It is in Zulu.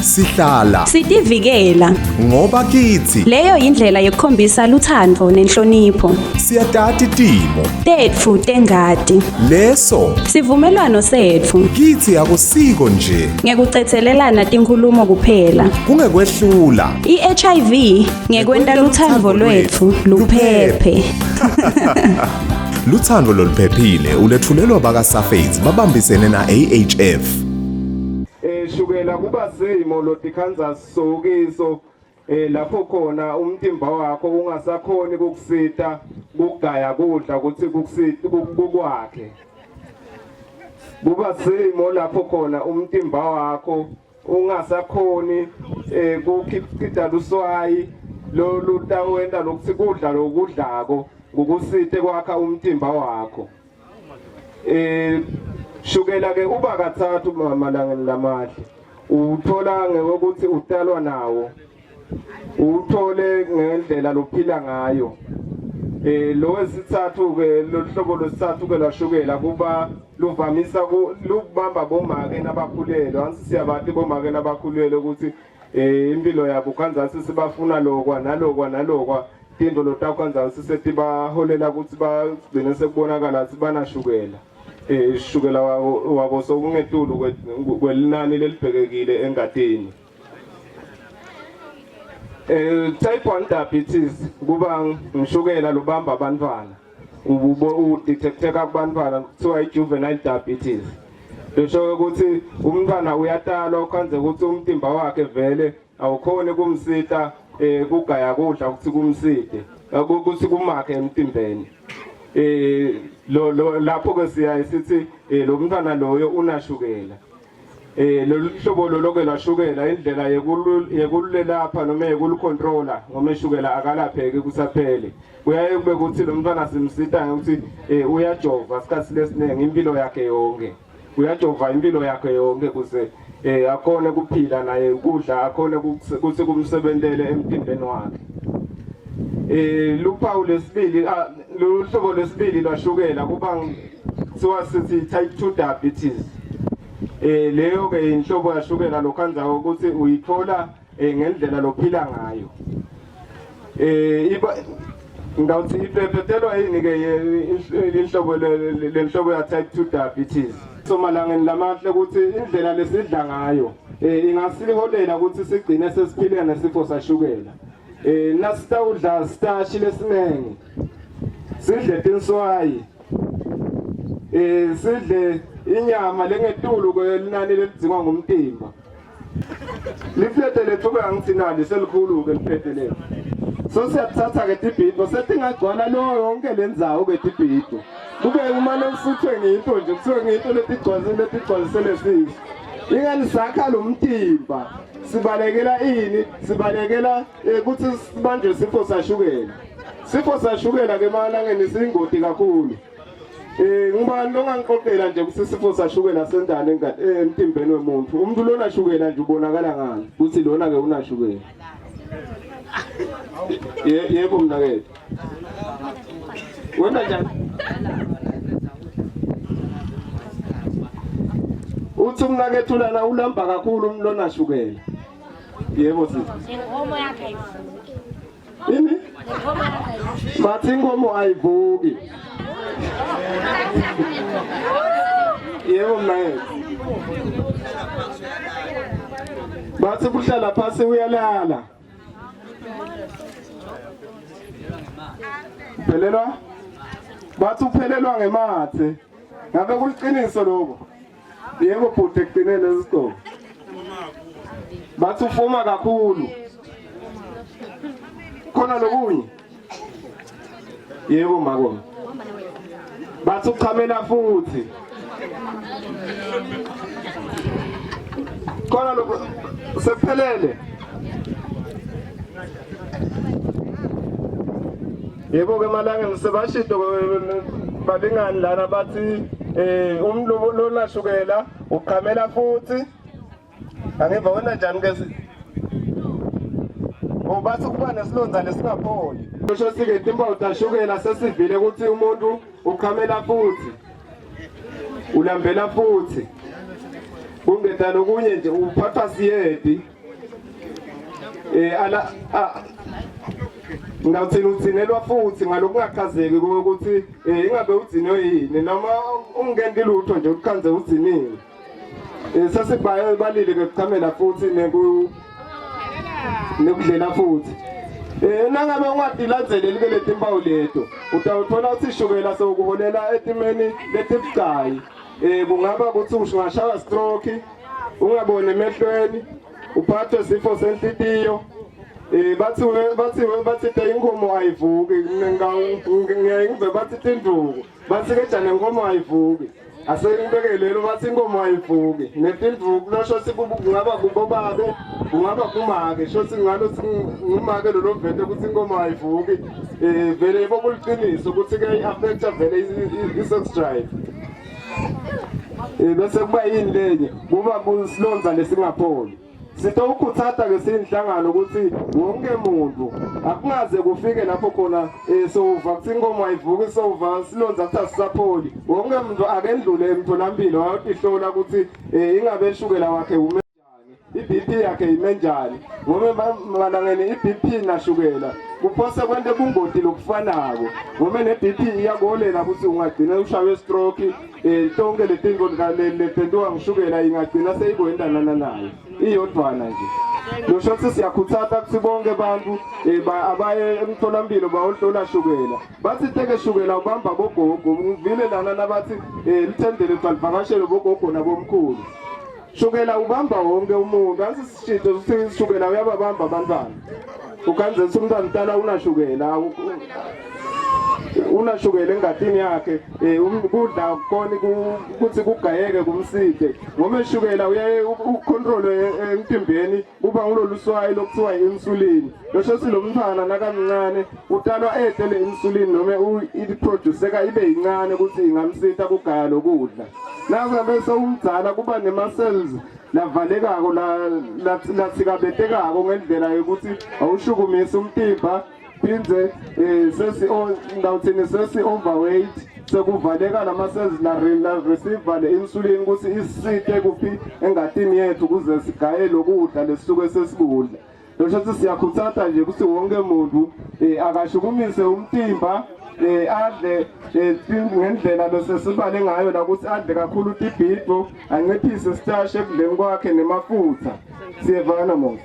Sihlala Sitivikela. ngoba kithi Leyo indlela yokukhombisa luthando nenhlonipho. siyatata itimo Tetfu tengadi. leso Sivumelwano setfu. kithi akusiko nje Ngekucethelelana tinkhulumo kuphela. kungekwehlula I-HIV ngekwenta luthando lwetfu luphephe. luthando loluphephile ulethulelwa bakaSafex babambisene na-AHF. Shukela kuba zimo lo Kansas sokiso lapho khona umtimba wakho ungasakhoni ukukusita ukugaya kudla ukuthi kukusita kukwakhe. Kuba zimo lapho khona umtimba wakho ungasakhoni ukukhipha luswayi lo lutawenda lokuthi kudla lokudlako ngokusite kwakha umtimba wakho. Shukela ke uba kathathu malangeni lamahle uthola ngokuthi utalwa nawo uthole ngendlela lophila ngayo lo wesithathu ke lohlobo lwesithathu ke lashukela kuba luvamisa lubamba bomake nabakhulelwe ansi siyabathi bomake nabakhulelwe ukuthi impilo yabo kanzasi sibafuna lokwa nalokwa tindo lotakwanzasi setibaholela ukuthi bagcine sekubonakala sibana shukela. Shukela wabo sokungetulu kwelinani lelibhekekile engadini. Type 1 diabetes kuba ngishukela lubamba abantwana udetecteka kubantwana kuthiwa i-juvenile diabetes. Besho ukuthi umntwana uyatalwa kwanze ukuthi umtimba wakhe vele awukhoni kumsita kugaya kudla ukuthi kumsite ukuthi kumakhe emtimbeni. Lapho ke siyasithi lo mntwana loyo unashukela. Lo hlobo lokho lashukela indlela yekulelapha noma yekulukontrola ngoma eshukela akalapheki kusaphele. Kuyaye kube ukuthi lo mntwana simsita ukuthi uyajova isikhathi lesiningi impilo yakhe yonke. Uyajova impilo yakhe yonke kuze akhone kuphila naye ukudla akhone ukuthi kumsebentele emtimbeni wakhe. Luphawu lesibili lo hlobo lesibili lwashukela kuba kuthiwa sithi type 2 diabetes. Leyo ke inhlobo yashukela lokhanza ukuthi uyithola ngendlela lophila ngayo. Ngawuthi iphephethelwa yini ke inhlobo lenhlobo ya type 2 diabetes. So malangeni lamahle ukuthi indlela lesidla ngayo ingasiholela ukuthi sigcine sesiphile nesifo sashukela. Nasitawudla starch lesinenge sidle tinswayi sidle inyama lengetulu kwelinani lelidzingwa ngumtimba liflete lethu angithinali selikhulu ke liflete lethu so siyathatha ke tibhidvo setingagcwala lo yonke lendzawo ke tibhidvo kube umane usuthwe nginto nje kuthiwe nginto letigcwalisele sisi ingani sakha lo mtimba sibalekela ini sibalekela ukuthi sibanjwe isifo sashukela. Sifo sashukela ke malangeni singoti kakhulu. Ngibani longangixoxela nje ukuthi isifo sashukela sendane emtimbeni wemuntu. Umuntu lona shukela nje ubonakala ngani ukuthi lona ke unashukela. Yebo mnakethu. Wena njani? Uthi umnakethu lana ulamba kakhulu umlona shukela. Yebo sithi. Inkomo yakhe ayivuki. Ini? Inkomo yakhe ayivuki. Bathi inkomo ayivuki. Yebo mnakethu. Bathi kuhlala phansi uyalala. Uphelelwa? Bathi uphelelwa ngemathe. Ngabe kuliqiniso lokho? Yebo bhuti ekugcineni lesisitolo. Bathi ufoma kakhulu. Khona lokunye? Yebo makho. Bathi uchamela futhi. Khona lokho sephelele. Yebo ke malanga sebashito balingani lana bathi umlo lona shukela uqhamela futhi angeva wena njani ke obathi kuba nesilonda lesingapholi kusho sike timpawu tashukela sesivile ukuthi umuntu uqhamela futhi ulambela futhi kungeta lokunye nje uphatha siyedi ngawuthina uthinelwa futhi ngalokungachazeki ukuthi ingabe udzinwe yini noma ungena ilutho nje ukukhanze udzinile sesibhaye balile ke kuchamela futhi nekudlela futhi nangabe ungadilanzeleli ke letimpawu leto utawuthola ukuthi ishukela sokuholela etimeni letibucayi kungaba ukuthi ungashaya stroke ungabone emehlweni uphathwe isifo senhlitiyo bathi inkomo ayivuki ngive bathi tinduku bathi ke jana inkomo ayivuki asengibekelelo bathi inkomo ayivuki netinduku losho kungaba kubobabe kungaba kumake shothi ngalo ngumake lo vete ukuthi inkomo ayivuki vele bokuliqiniso ukuthi ke i-affecta vele i-sex drive bese kuba yini lenye kuba kusilonza lesingapholi sito ukuthata ke sinhlangano ukuthi wonke umuntu akungaze kufike lapho khona sova kuthi inkomo ayivuki sova silonza kuthi asisapholi wonke umuntu akendlule emtholampilo ayotihlola ukuthi ingabe ishukela wakhe i-BP yakhe imenjani ngoba malangeni i-BP nashukela kuphose kwente kungoti lokufanako ngoba ne-BP iyakolela ukuthi ungagcina ushawe stroke tonke letinto letentiwa ngishukela ingagcina seyikwendana nayo iyodwana nje losho ukuthi siyakhuthaza ukuthi bonke abantu abaye emtholampilo bayohlola shukela bathi teke shukela ubamba bogogo ngivile lana nabathi lithendele balivakashele bogogo nabomkhulu shukela ubamba wonke umuntu asisishito ukuthi shukela uyababamba abantwana ukanze ukuthi umntwana mdala unashukela engatini yakhe ukudla khona ukuthi kugayeke kumside ngoba ishukela uyaye ucontrol emtimbeni kuba ngilolu swayi lokuthiwa i-insulin losho silomntwana nakamncane utalwa edele insulin noma iproduceka ibe yincane ukuthi ingamsitha kugaya lokudla nazabe sewumdzala kuba nema-cells lavalekako lathikabetekako ngendlela yokuthi awushukumisa umtimba phindze sesi-overweight sekuvaleka lama-cells la-receive le-insulin ukuthi isite kuphi engatini yethu ukuze sigaye lokudla lesisuke sesikudla losho ukuthi siyakhuthaza nje ukuthi wonke muntu akashukumise umtimba adle ngendlela losesibale ngayo la ukuthi adle kakhulu tibhidvo anciphise starch ekudleni kwakhe nemafutha siyevana mos